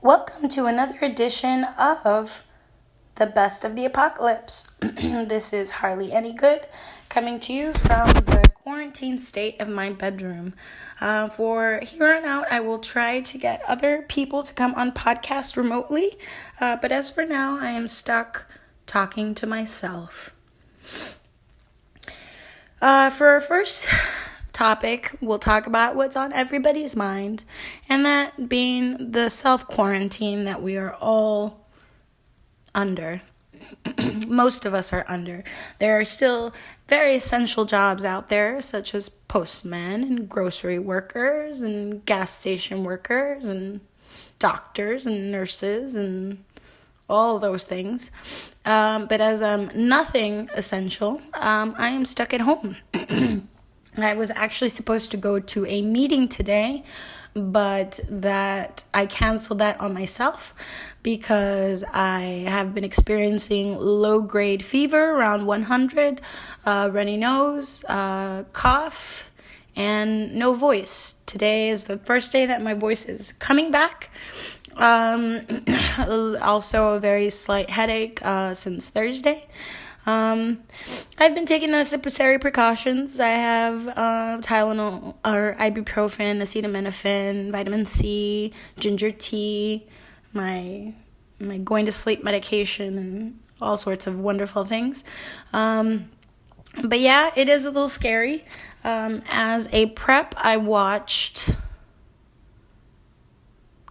Welcome to another edition of The Best of the Apocalypse. This is Hardly Any Good, coming to you from the quarantine state of my bedroom. For here on out, I will try to get other people to come on podcast remotely, but as for now, I am stuck talking to myself. For our first topic, we'll talk about what's on everybody's mind, and that being the self-quarantine that we are all under. Most of us are under. There are still very essential jobs out there, such as postmen and grocery workers and gas station workers and doctors and nurses and all those things. But as nothing essential, I am stuck at home. I was actually supposed to go to a meeting today, but that I canceled that on myself because I have been experiencing low-grade fever around 100, runny nose, cough, and no voice. Today is the first day that my voice is coming back. Also a very slight headache since Thursday. I've been taking the necessary precautions. I have Tylenol or ibuprofen, acetaminophen, vitamin C, ginger tea, my going to sleep medication, and all sorts of wonderful things. But yeah, it is a little scary. As a prep, I watched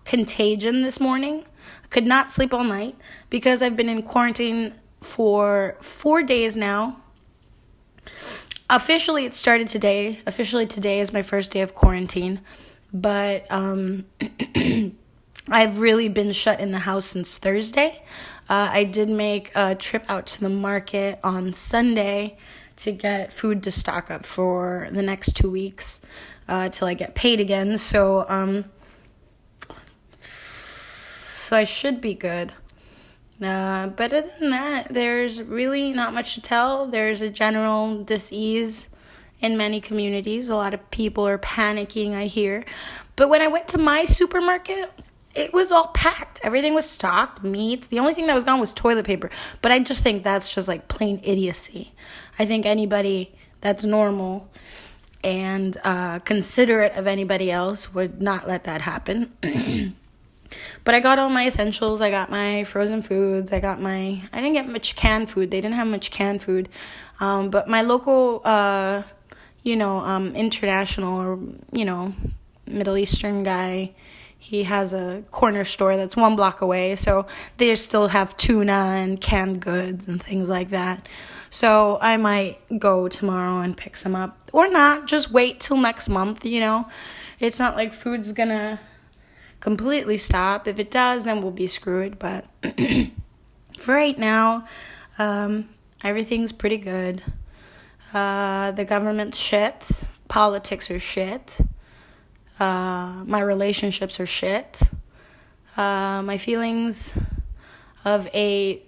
Contagion this morning. I could not sleep all night because I've been in quarantine for 4 days now. Officially, it started today. Officially, today is my first day of quarantine. But I've really been shut in the house since Thursday. I did make a trip out to the market on Sunday to get food to stock up for the next 2 weeks till I get paid again. So I should be good. But other than that, there's really not much to tell. There's a general dis-ease in many communities. A lot of people are panicking, I hear. But when I went to my supermarket, it was all packed. Everything was stocked, meats. The only thing that was gone was toilet paper. But I just think that's just like plain idiocy. I think anybody that's normal and considerate of anybody else would not let that happen. But I got all my essentials. I got my frozen foods. I didn't get much canned food. They didn't have much canned food. But my local, international or, Middle Eastern guy, he has a corner store that's 1 block away. So they still have tuna and canned goods and things like that. So I might go tomorrow and pick some up. Or not. Just wait till next month, It's not like food's gonna completely stop. If it does, then we'll be screwed. But for right now, everything's pretty good. The government's shit. Politics are shit. My relationships are shit. My feelings of an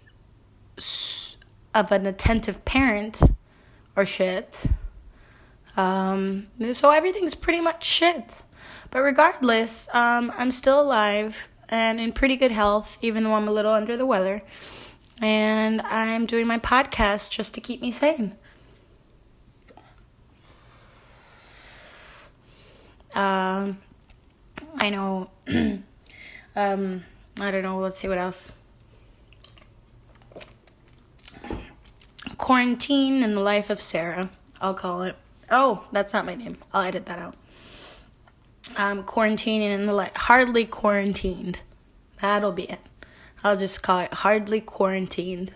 attentive parent are shit. So everything's pretty much shit. But regardless, I'm still alive and in pretty good health, even though I'm a little under the weather. And I'm doing my podcast just to keep me sane. I know. I don't know. Let's see what else. Quarantine in the life of Sarah, I'll call it. Oh, that's not my name. I'll edit that out. Quarantining in the life. Hardly quarantined. That'll be it. I'll just call it hardly quarantined.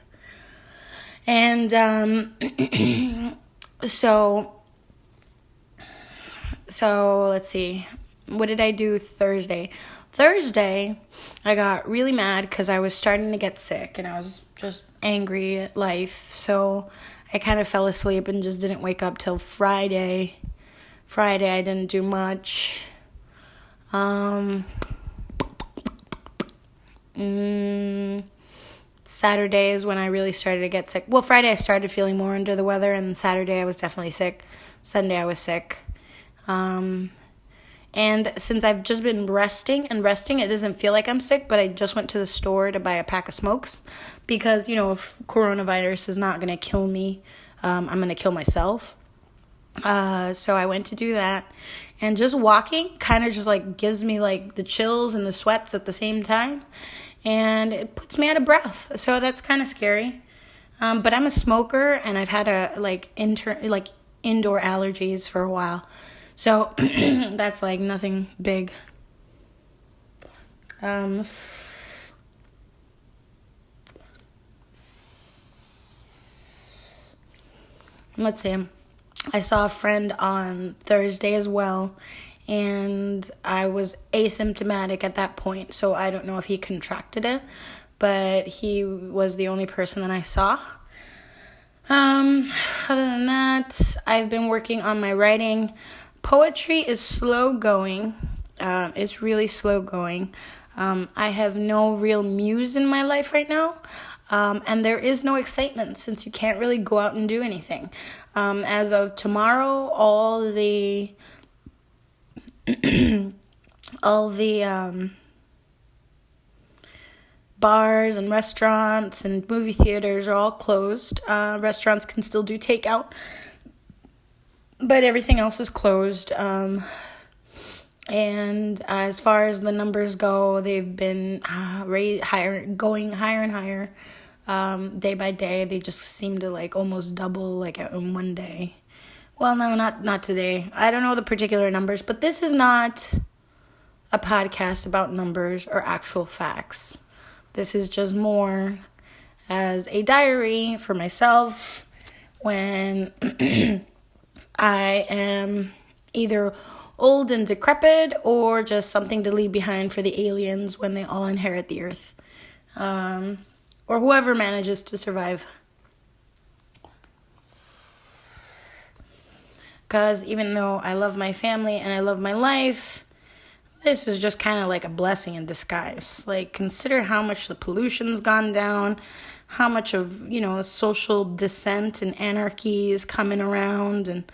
And so let's see. What did I do Thursday? Thursday, I got really mad because I was starting to get sick and I was just angry at life. So I kind of fell asleep and just didn't wake up till Friday. Friday, I didn't do much. Saturday is when I really started to get sick. Well, Friday I started feeling more under the weather, and Saturday I was definitely sick. Sunday I was sick. And since I've just been resting, it doesn't feel like I'm sick, but I just went to the store to buy a pack of smokes because, if coronavirus is not going to kill me, I'm going to kill myself. So I went to do that, and just walking kind of just like gives me like the chills and the sweats at the same time, and it puts me out of breath. So that's kind of scary. But I'm a smoker, and I've had indoor allergies for a while. So that's like nothing big. Let's see. I saw a friend on Thursday as well, and I was asymptomatic at that point, so I don't know if he contracted it, but he was the only person that I saw. Other than that, I've been working on my writing. Poetry is slow going. It's really slow going. I have no real muse in my life right now. And there is no excitement since you can't really go out and do anything. As of tomorrow, all the bars and restaurants and movie theaters are all closed. Restaurants can still do takeout, but everything else is closed. And as far as the numbers go, they've been going higher and higher. Day by day, they just seem to like almost double like in one day. Well, no, not today. I don't know the particular numbers, but this is not a podcast about numbers or actual facts. This is just more as a diary for myself when I am either old and decrepit or just something to leave behind for the aliens when they all inherit the earth. Or whoever manages to survive. Because even though I love my family and I love my life, this is just kind of like a blessing in disguise. Like, consider how much the pollution's gone down, how much of, social dissent and anarchy is coming around, and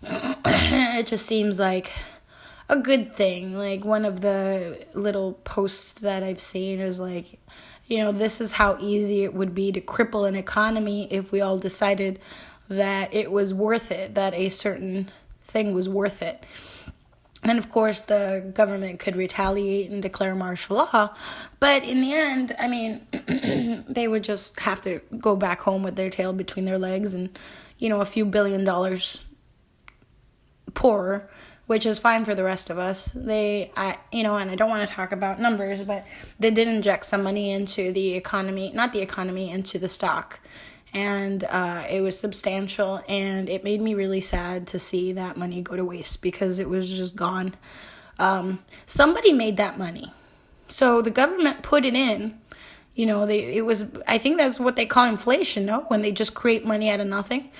it just seems like a good thing. Like, one of the little posts that I've seen is like, this is how easy it would be to cripple an economy if we all decided that it was worth it, that a certain thing was worth it. And of course, the government could retaliate and declare martial law. But in the end, they would just have to go back home with their tail between their legs and, a few $1 billion poorer, which is fine for the rest of us. And I don't want to talk about numbers, but they did inject some money into the economy, into the stock. And it was substantial, and it made me really sad to see that money go to waste because it was just gone. Somebody made that money. So the government put it in. I think that's what they call inflation, no? When they just create money out of nothing.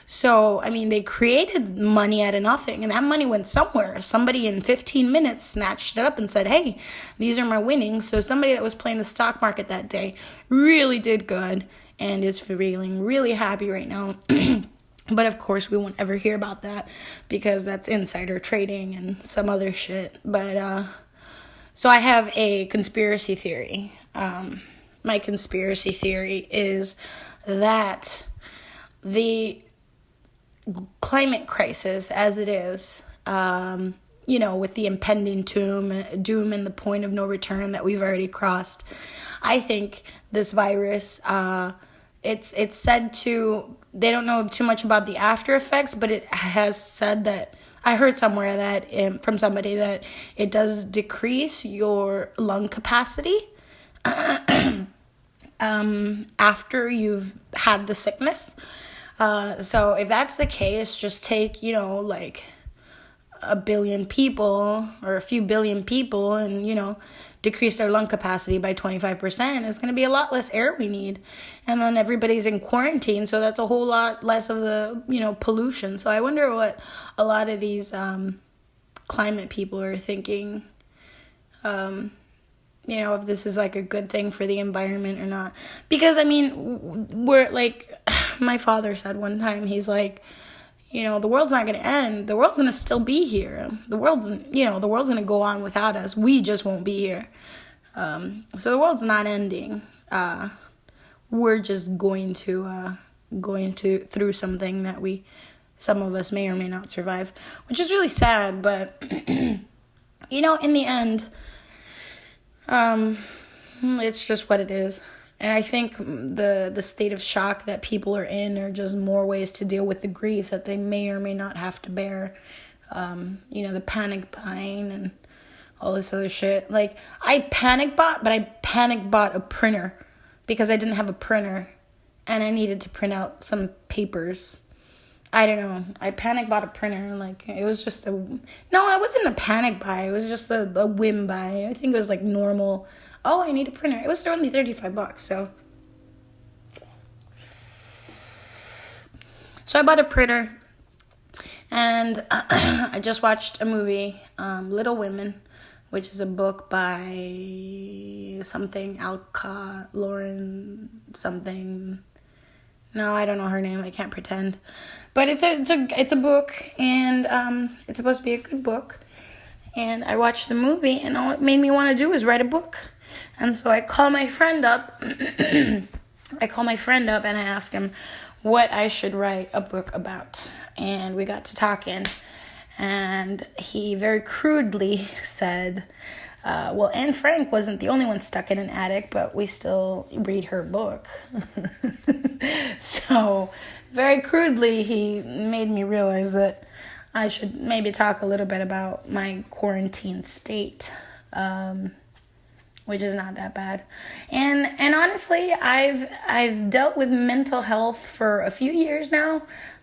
So, they created money out of nothing, and that money went somewhere. Somebody in 15 minutes snatched it up and said, hey, these are my winnings. So somebody that was playing the stock market that day really did good and is feeling really happy right now. But of course, we won't ever hear about that because that's insider trading and some other shit. But, so I have a conspiracy theory. My conspiracy theory is that the climate crisis as it is, with the impending doom and the point of no return that we've already crossed, I think this virus, it's said to, they don't know too much about the after effects, but it has said that, I heard somewhere that, from somebody, that it does decrease your lung capacity after you've had the sickness. So if that's the case, just take, like a billion people or a few billion people and, decrease their lung capacity by 25%. It's going to be a lot less air we need. And then everybody's in quarantine, so that's a whole lot less of the, pollution. So I wonder what a lot of these climate people are thinking, if this is like a good thing for the environment or not. Because, we're like, my father said one time, he's like, The world's not going to end. The world's going to still be here. The world's going to go on without us. We just won't be here. So the world's not ending. We're just going through something that some of us may or may not survive, which is really sad. But in the end, it's just what it is. And I think the state of shock that people are in are just more ways to deal with the grief that they may or may not have to bear. The panic buying and all this other shit. Like, I panic bought a printer because I didn't have a printer and I needed to print out some papers. I don't know. I panic bought a printer. Like, it was just no, it wasn't a panic buy. It was just a whim buy. I think it was like normal. Oh, I need a printer. It was only $35, so I bought a printer, and I just watched a movie, Little Women, which is a book by something, Lauren something. No, I don't know her name. I can't pretend, but it's a book, and it's supposed to be a good book. And I watched the movie, and all it made me want to do is write a book. And so I call my friend up. And I ask him what I should write a book about. And we got to talking. And he very crudely said, well, Anne Frank wasn't the only one stuck in an attic, but we still read her book. So very crudely, he made me realize that I should maybe talk a little bit about my quarantine state, which is not that bad. And honestly, I've dealt with mental health for a few years now.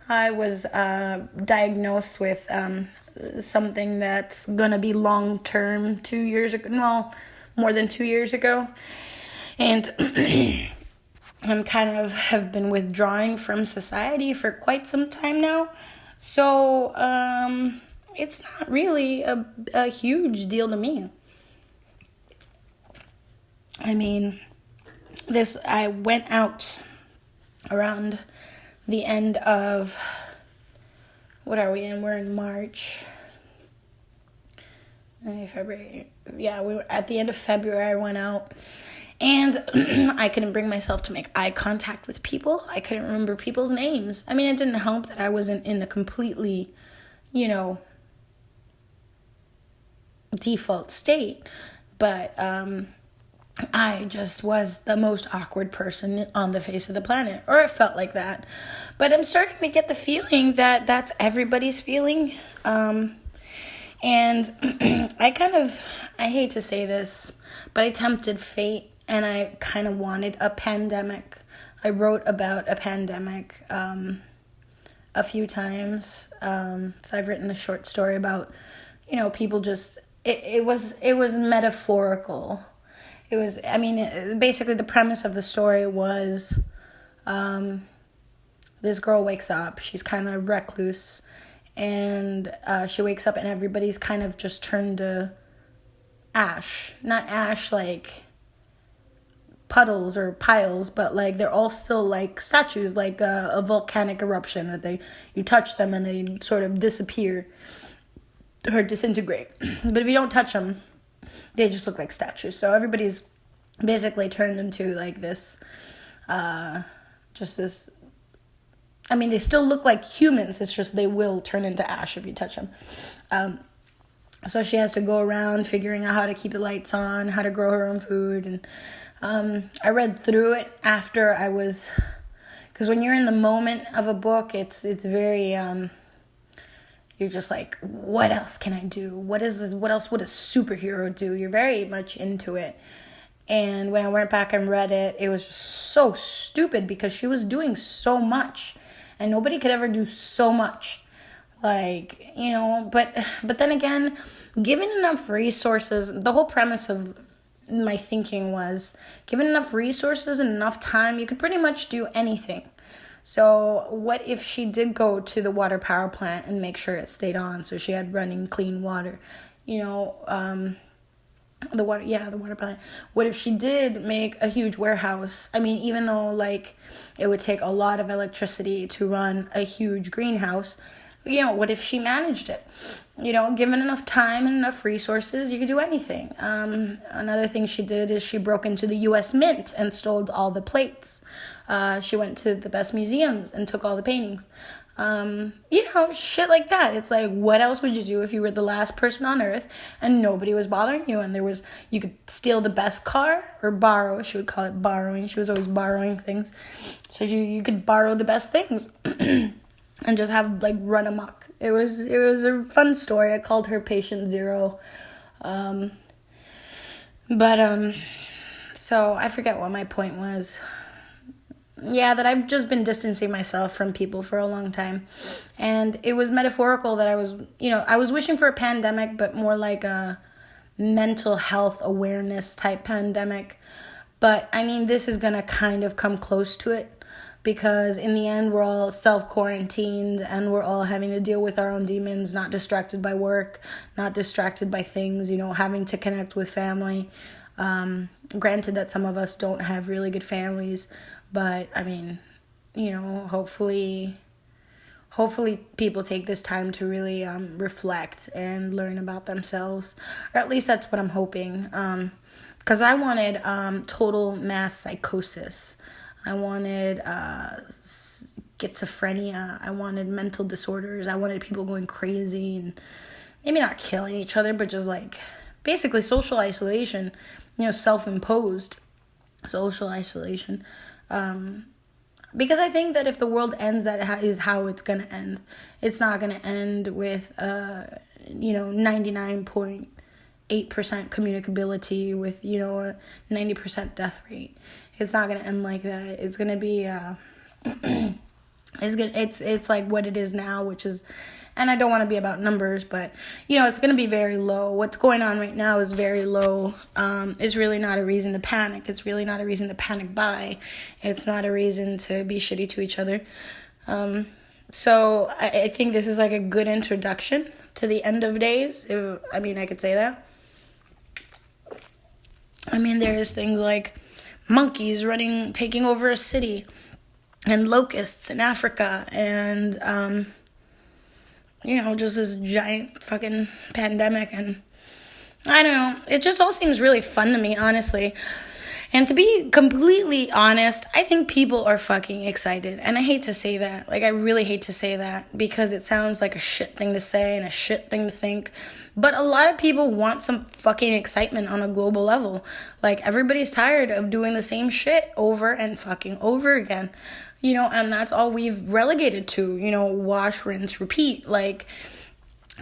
I was diagnosed with something that's gonna be long term 2 years ago. Well, more than 2 years ago, and I'm have been withdrawing from society for quite some time now. So it's not really a huge deal to me. I mean, I went out around the end of, what are we in? We're in March. February. Yeah, we were at the end of February. I went out, and I couldn't bring myself to make eye contact with people. I couldn't remember people's names. I mean, it didn't help that I wasn't in a completely, default state, but I just was the most awkward person on the face of the planet, or it felt like that. But I'm starting to get the feeling that that's everybody's feeling. And I hate to say this, but I tempted fate, and I kind of wanted a pandemic. I wrote about a pandemic a few times. So I've written a short story about, people just, it was metaphorical. It was, basically the premise of the story was this girl wakes up. She's kind of recluse, and she wakes up and everybody's kind of just turned to ash. Not ash like puddles or piles, but like they're all still like statues, like a volcanic eruption that you touch them and they sort of disappear or disintegrate. But if you don't touch them, they just look like statues. So everybody's basically turned into like this, they still look like humans. It's just they will turn into ash if you touch them. So she has to go around figuring out how to keep the lights on, how to grow her own food. And I read through it after because when you're in the moment of a book, it's very, you're just like, what else can I do? What is this? What else would a superhero do? You're very much into it. And when I went back and read it, it was just so stupid because she was doing so much, and nobody could ever do so much. But then again, given enough resources, the whole premise of my thinking was, given enough resources and enough time, you could pretty much do anything. So what if she did go to the water power plant and make sure it stayed on so she had running clean water? The water plant. What if she did make a huge warehouse? I mean, even though, like, it would take a lot of electricity to run a huge greenhouse, what if she managed it? Given enough time and enough resources, you could do anything. Another thing she did is she broke into the U.S. Mint and stole all the plates. She went to the best museums and took all the paintings. Shit like that. It's like, what else would you do if you were the last person on earth and nobody was bothering you, and you could steal the best car, or borrow? She would call it borrowing. She was always borrowing things. So you could borrow the best things and just have, like, run amok. It was a fun story. I called her Patient Zero. So I forget what my point was. Yeah, that I've just been distancing myself from people for a long time. And it was metaphorical that I was wishing for a pandemic, but more like a mental health awareness type pandemic. But, I mean, this is going to kind of come close to it, because in the end, we're all self-quarantined and we're all having to deal with our own demons, not distracted by work, not distracted by things, having to connect with family. Granted that some of us don't have really good families, but, I mean, hopefully people take this time to really reflect and learn about themselves. Or at least that's what I'm hoping. Because I wanted total mass psychosis. I wanted schizophrenia. I wanted mental disorders. I wanted people going crazy and maybe not killing each other, but just, like, basically social isolation, self-imposed social isolation. Because I think that if the world ends, that is how it's going to end. It's not going to end with, 99.8% communicability with, a 90% death rate. It's not going to end like that. It's going to be, it's like what it is now, which is, and I don't want to be about numbers, but, it's going to be very low. What's going on right now is very low. It's really not a reason to panic. It's really not a reason to panic buy. It's not a reason to be shitty to each other. So I think this is like a good introduction to the end of days. I could say that. I mean, there's things like monkeys taking over a city, and locusts in Africa, and, just this giant fucking pandemic, and I don't know. It just all seems really fun to me, honestly. And to be completely honest, I think people are fucking excited. And I hate to say that. Like, I really hate to say that, because it sounds like a shit thing to say and a shit thing to think. But a lot of people want some fucking excitement on a global level. Like, everybody's tired of doing the same shit over and fucking over again. And that's all we've relegated to, wash, rinse, repeat. Like,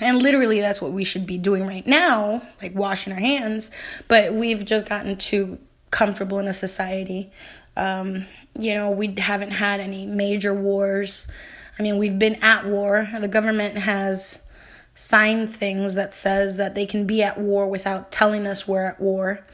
and literally that's what we should be doing right now, like washing our hands. But we've just gotten too comfortable in a society. We haven't had any major wars. I mean, we've been at war. The government has signed things that says that they can be at war without telling us we're at war.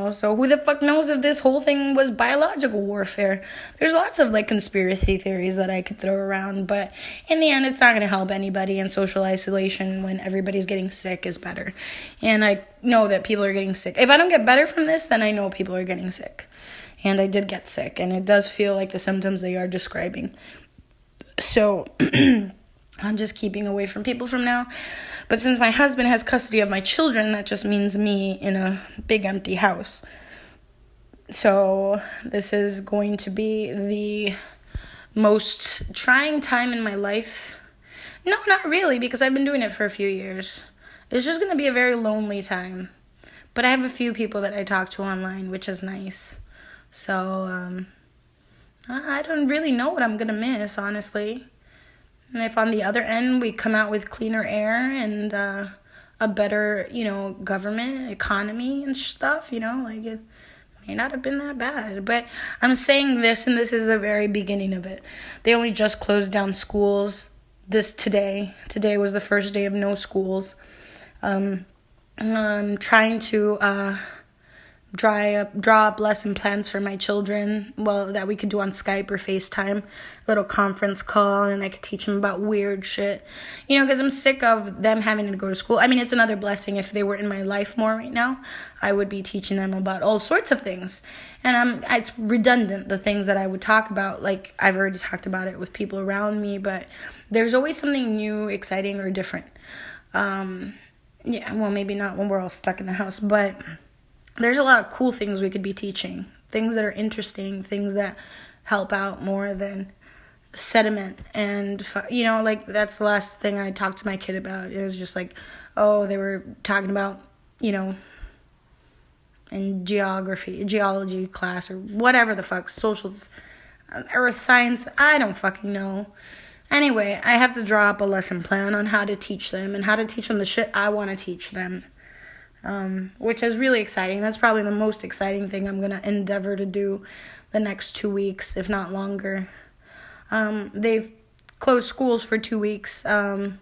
So who the fuck knows if this whole thing was biological warfare? There's lots of, like, conspiracy theories that I could throw around, but in the end, it's not going to help anybody, and social isolation when everybody's getting sick is better. And I know that people are getting sick. If I don't get better from this, then I know people are getting sick. And I did get sick, and it does feel like the symptoms they are describing. So I'm just keeping away from people from now. But since my husband has custody of my children, that just means me in a big empty house. So this is going to be the most trying time in my life. No, not really, because I've been doing it for a few years. It's just going to be a very lonely time. But I have a few people that I talk to online, which is nice. So I don't really know what I'm going to miss, honestly. And if on the other end we come out with cleaner air and a better, government, economy and stuff, it may not have been that bad. But I'm saying this, and this is the very beginning of it. They only just closed down schools today. Today was the first day of no schools. I'm trying to draw up lesson plans for my children, that we could do on Skype or FaceTime, little conference call, and I could teach them about weird shit, because I'm sick of them having to go to school. I mean, it's another blessing. If they were in my life more right now, I would be teaching them about all sorts of things, and it's redundant, the things that I would talk about, like I've already talked about it with people around me, but there's always something new, exciting, or different. Maybe not when we're all stuck in the house, but there's a lot of cool things we could be teaching, things that are interesting, things that help out more than sediment. And, that's the last thing I talked to my kid about. It was just like, they were talking about, in geology class or whatever the fuck, socials, earth science, I don't fucking know. Anyway, I have to draw up a lesson plan on how to teach them and how to teach them the shit I want to teach them. Which is really exciting. That's probably the most exciting thing I'm going to endeavor to do the next 2 weeks, if not longer. They've closed schools for 2 weeks. Other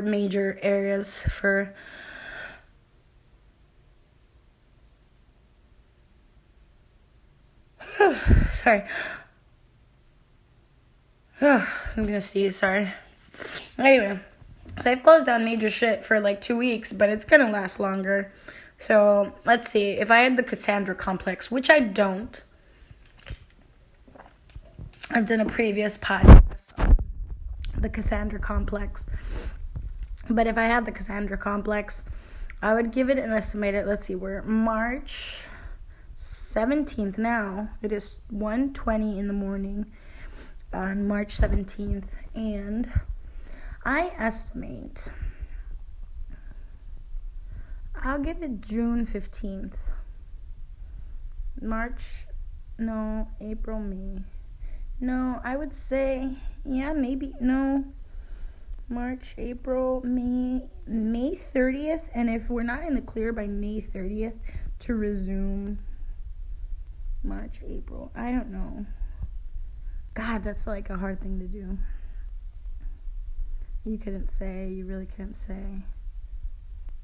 major areas for... Sorry. I'm going to sneeze, sorry. Anyway. So I've closed down major shit for 2 weeks, but it's going to last longer. So let's see. If I had the Cassandra Complex, which I don't. I've done a previous podcast on the Cassandra Complex. But if I had the Cassandra Complex, I would give it an estimated, let's see, we're March 17th now. It is 1:20 in the morning on March 17th. And I estimate I'll give it June 15th. April, May. No, I would say, March, April, May 30th. And if we're not in the clear by May 30th, to resume March, April. I don't know. God, that's a hard thing to do. You really couldn't say.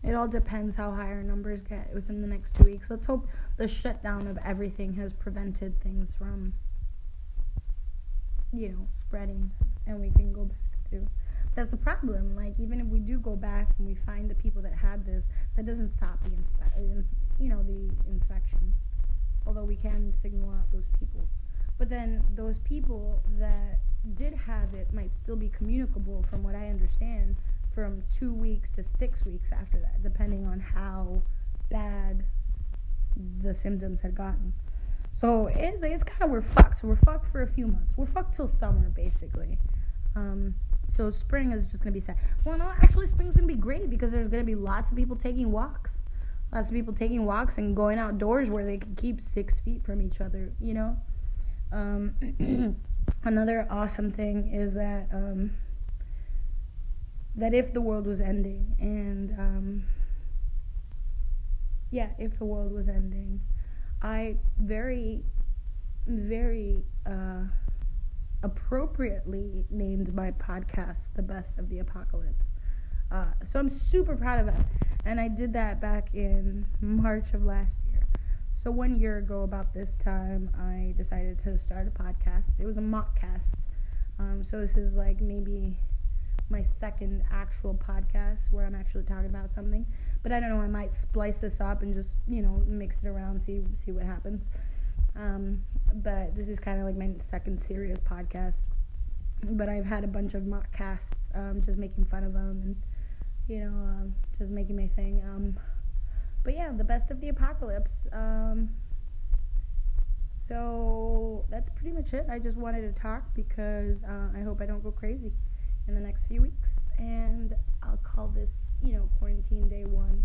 It all depends how high our numbers get within the next 2 weeks. Let's hope the shutdown of everything has prevented things from, spreading, and we can go back to. That's the problem. Even if we do go back and we find the people that had this, that doesn't stop the infection. Although we can signal out those people. But then those people that did have it might still be communicable, from what I understand, from 2 weeks to 6 weeks after that, depending on how bad the symptoms had gotten. So it's kind of, we're fucked. So we're fucked for a few months. We're fucked till summer, basically. So spring is just going to be sad. Well, no, actually spring's going to be great because there's going to be lots of people taking walks. Lots of people taking walks and going outdoors where they can keep 6 feet from each other, Another awesome thing is that if the world was ending, and if the world was ending, I very, very appropriately named my podcast The Best of the Apocalypse. So I'm super proud of that, and I did that back in March of last year. So 1 year ago, about this time, I decided to start a podcast. It was a mock cast. So this is maybe my second actual podcast where I'm actually talking about something. But I don't know, I might splice this up and just, mix it around, see what happens. But this is kind of my second serious podcast. But I've had a bunch of mock casts, just making fun of them and, just making my thing. But yeah, The Best of the Apocalypse. So that's pretty much it. I just wanted to talk because I hope I don't go crazy in the next few weeks. And I'll call this, quarantine day 1.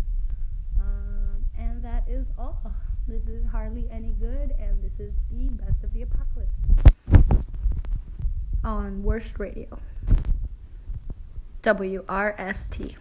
And that is all. This is Hardly Any Good, and this is The Best of the Apocalypse on Worst Radio. WRST.